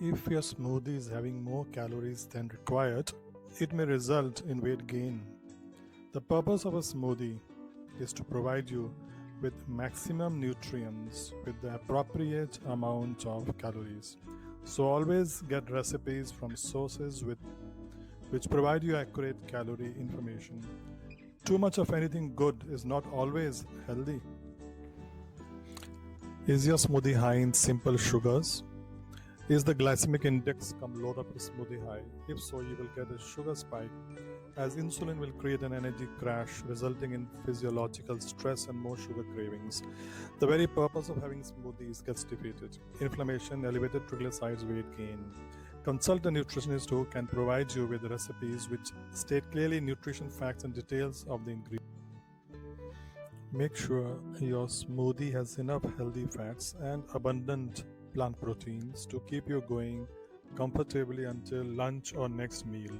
If your smoothie is having more calories than required, it may result in weight gain. The purpose of a smoothie is to provide you with maximum nutrients with the appropriate amount of calories. So always get recipes from sources which provide you accurate calorie information. Too much of anything good is not always healthy. Is your smoothie high in simple sugars? Is the glycemic index come load up your smoothie high? If so, you will get a sugar spike, as insulin will create an energy crash, resulting in physiological stress and more sugar cravings. The very purpose of having smoothies gets defeated. Inflammation, elevated triglycerides, weight gain. Consult a nutritionist who can provide you with recipes which state clearly nutrition facts and details of the ingredients. Make sure your smoothie has enough healthy fats and abundant plant proteins to keep you going comfortably until lunch or next meal.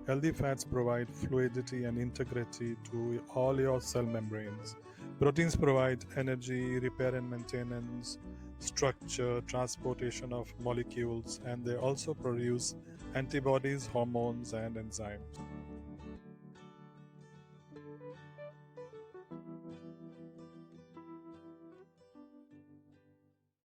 Healthy fats provide fluidity and integrity to all your cell membranes. Proteins provide energy, repair and maintenance, structure, transportation of molecules, and they also produce antibodies, hormones, and enzymes.